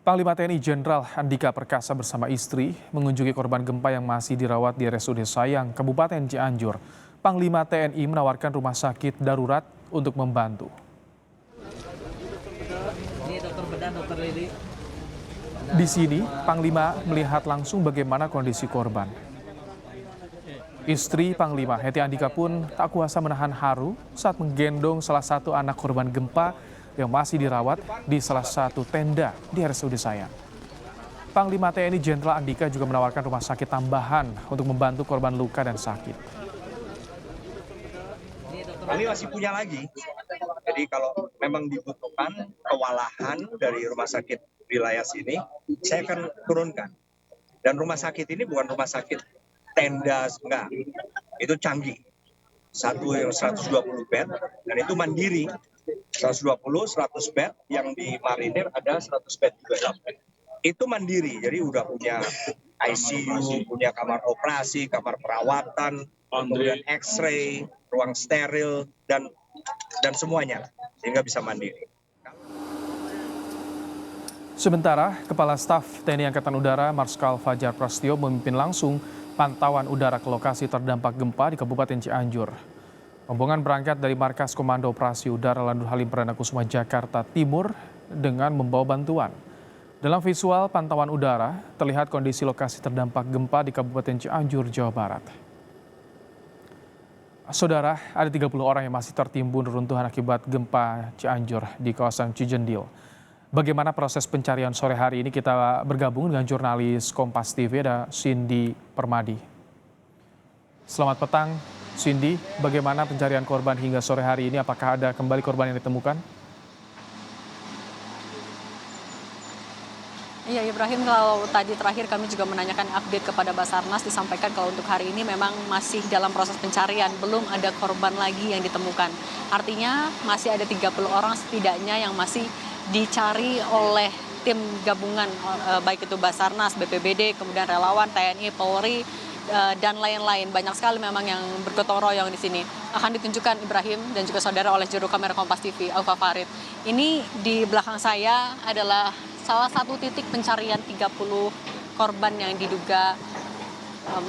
Panglima TNI Jenderal Andika Perkasa bersama istri mengunjungi korban gempa yang masih dirawat di RSUD Sayang, Kabupaten Cianjur. Panglima TNI menawarkan rumah sakit darurat untuk membantu. Di sini, Panglima melihat langsung bagaimana kondisi korban. Istri Panglima, Heti Andika pun tak kuasa menahan haru saat menggendong salah satu anak korban gempa yang masih dirawat di salah satu tenda di RSUD Sayang. Panglima TNI Jenderal Andika juga menawarkan rumah sakit tambahan untuk membantu korban luka dan sakit. Kami masih punya lagi, jadi kalau memang dibutuhkan kewalahan dari rumah sakit wilayah sini, saya akan turunkan. Dan rumah sakit ini bukan rumah sakit tenda, enggak, itu canggih. Satu yang 120 bed, dan itu mandiri. 120, 100 bed, yang di Marinir ada 100 bed juga. Itu mandiri, jadi udah punya ICU, punya kamar operasi, kamar perawatan, kemudian X-ray, ruang steril, dan semuanya, sehingga bisa mandiri. Sementara, Kepala Staf TNI Angkatan Udara Marskal Fajar Prasetyo memimpin langsung pantauan udara ke lokasi terdampak gempa di Kabupaten Cianjur. Rombongan berangkat dari Markas Komando Operasi Udara Lanut Halim Perdana Kusuma Jakarta Timur dengan membawa bantuan. Dalam visual pantauan udara, terlihat kondisi lokasi terdampak gempa di Kabupaten Cianjur, Jawa Barat. Saudara, ada 30 orang yang masih tertimbun reruntuhan akibat gempa Cianjur di kawasan Cijendil. Bagaimana proses pencarian sore hari ini? Kita bergabung dengan jurnalis Kompas TV, ada Cindy Permadi. Selamat petang, Cindy. Bagaimana pencarian korban hingga sore hari ini? Apakah ada kembali korban yang ditemukan? Iya Ibrahim, kalau tadi terakhir kami juga menanyakan update kepada Basarnas, disampaikan kalau untuk hari ini memang masih dalam proses pencarian, belum ada korban lagi yang ditemukan. Artinya masih ada 30 orang setidaknya yang masih dicari oleh tim gabungan, baik itu Basarnas, BPBD, kemudian relawan, TNI, Polri, dan lain-lain. Banyak sekali memang yang bergotong royong di sini. Akan ditunjukkan Ibrahim dan juga saudara oleh juru kamera Kompas TV, Aufa Farid. Ini di belakang saya adalah salah satu titik pencarian 30 korban yang diduga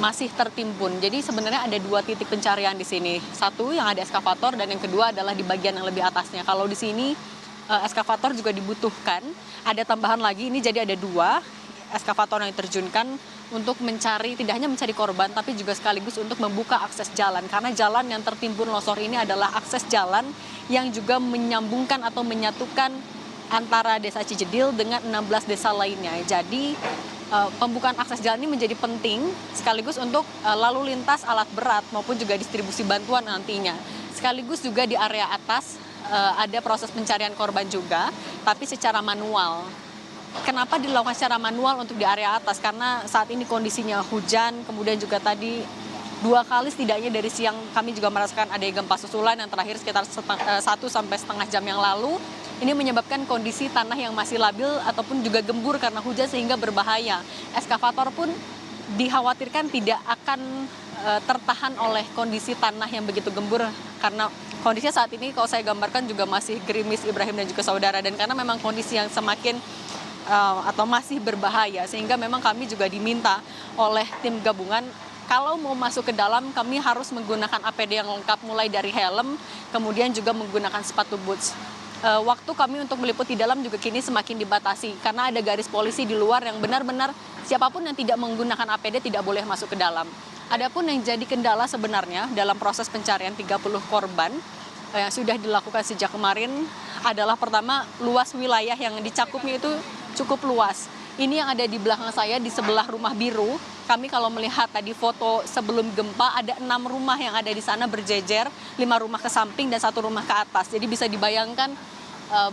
masih tertimbun. Jadi sebenarnya ada dua titik pencarian di sini. Satu yang ada eskavator dan yang kedua adalah di bagian yang lebih atasnya. Kalau di sini eskavator juga dibutuhkan. Ada tambahan lagi, ini jadi ada dua eskavator yang diterjunkan untuk mencari, tidak hanya mencari korban, tapi juga sekaligus untuk membuka akses jalan. Karena jalan yang tertimbun longsor ini adalah akses jalan yang juga menyambungkan atau menyatukan antara desa Cijendil dengan 16 desa lainnya. Jadi pembukaan akses jalan ini menjadi penting sekaligus untuk lalu lintas alat berat maupun juga distribusi bantuan nantinya. Sekaligus juga di area atas ada proses pencarian korban juga, tapi secara manual. Kenapa dilakukan secara manual untuk di area atas? Karena saat ini kondisinya hujan, kemudian juga tadi 2 kali setidaknya dari siang kami juga merasakan ada gempa susulan yang terakhir sekitar 1 sampai setengah jam yang lalu. Ini menyebabkan kondisi tanah yang masih labil ataupun juga gembur karena hujan sehingga berbahaya. Eskavator pun dikhawatirkan tidak akan tertahan oleh kondisi tanah yang begitu gembur karena kondisinya saat ini kalau saya gambarkan juga masih gerimis Ibrahim dan juga saudara, dan karena memang kondisi yang semakin atau masih berbahaya sehingga memang kami juga diminta oleh tim gabungan kalau mau masuk ke dalam kami harus menggunakan APD yang lengkap mulai dari helm kemudian juga menggunakan sepatu boots. Waktu kami untuk meliput di dalam juga kini semakin dibatasi karena ada garis polisi di luar yang benar-benar siapapun yang tidak menggunakan APD tidak boleh masuk ke dalam. Adapun yang jadi kendala sebenarnya dalam proses pencarian 30 korban yang sudah dilakukan sejak kemarin adalah pertama luas wilayah yang dicakupnya itu cukup luas. Ini yang ada di belakang saya di sebelah rumah biru. Kami kalau melihat tadi foto sebelum gempa ada 6 rumah yang ada di sana berjejer, 5 rumah ke samping dan 1 rumah ke atas. Jadi bisa dibayangkan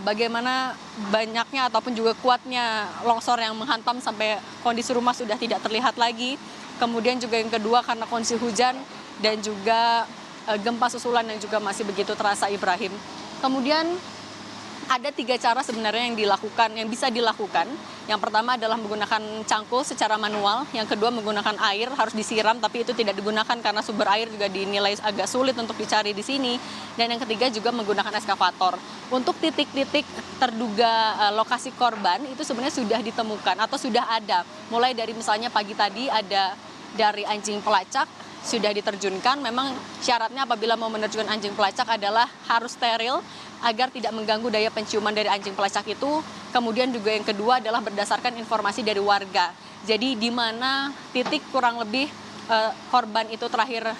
bagaimana banyaknya ataupun juga kuatnya longsor yang menghantam sampai kondisi rumah sudah tidak terlihat lagi. Kemudian juga yang kedua karena kondisi hujan dan juga gempa susulan yang juga masih begitu terasa Ibrahim. Kemudian Ada 3 cara sebenarnya yang bisa dilakukan. Yang pertama adalah menggunakan cangkul secara manual, yang kedua menggunakan air, harus disiram tapi itu tidak digunakan karena sumber air juga dinilai agak sulit untuk dicari di sini. Dan yang ketiga juga menggunakan eskavator. Untuk titik-titik terduga lokasi korban itu sebenarnya sudah ditemukan atau sudah ada. Mulai dari misalnya pagi tadi ada dari anjing pelacak, sudah diterjunkan. Memang syaratnya apabila mau menerjunkan anjing pelacak adalah harus steril agar tidak mengganggu daya penciuman dari anjing pelacak itu. Kemudian juga yang kedua adalah berdasarkan informasi dari warga. Jadi di mana titik kurang lebih korban itu terakhir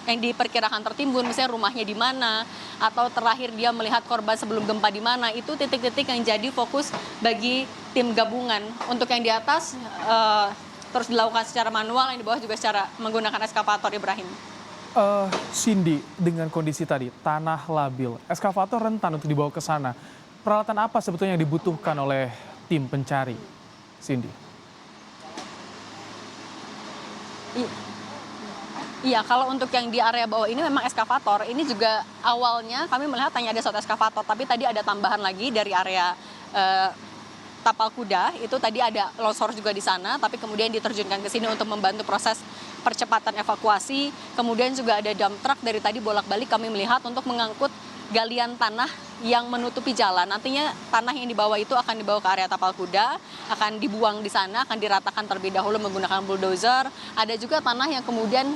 yang diperkirakan tertimbun, misalnya rumahnya di mana, atau terakhir dia melihat korban sebelum gempa di mana, itu titik-titik yang jadi fokus bagi tim gabungan. Untuk yang di atas terus dilakukan secara manual, yang di bawah juga secara menggunakan eskavator, Ibrahim. Cindy, dengan kondisi tadi, tanah labil, eskavator rentan untuk dibawa ke sana. Peralatan apa sebetulnya yang dibutuhkan oleh tim pencari, Cindy? Iya, kalau untuk yang di area bawah ini memang eskavator. Ini juga awalnya kami melihat hanya ada 1 eskavator, tapi tadi ada tambahan lagi dari area Tapal Kuda, itu tadi ada longsor juga di sana, tapi kemudian diterjunkan ke sini untuk membantu proses percepatan evakuasi. Kemudian juga ada dump truck dari tadi bolak-balik kami melihat untuk mengangkut galian tanah yang menutupi jalan. Nantinya tanah yang dibawa itu akan dibawa ke area Tapal Kuda, akan dibuang di sana, akan diratakan terlebih dahulu menggunakan bulldozer. Ada juga tanah yang kemudian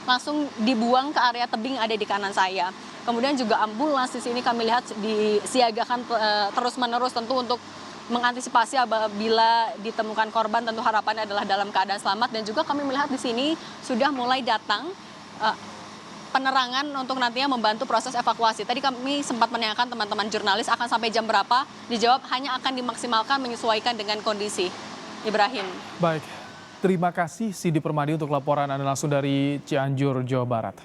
langsung dibuang ke area tebing ada di kanan saya. Kemudian juga ambulans di sini kami lihat disiagakan terus-menerus tentu untuk mengantisipasi apabila ditemukan korban, tentu harapannya adalah dalam keadaan selamat. Dan juga kami melihat di sini sudah mulai datang penerangan untuk nantinya membantu proses evakuasi. Tadi kami sempat menanyakan teman-teman jurnalis akan sampai jam berapa, dijawab hanya akan dimaksimalkan menyesuaikan dengan kondisi. Ibrahim. Baik, terima kasih Cindy Permadi untuk laporan Anda langsung dari Cianjur, Jawa Barat.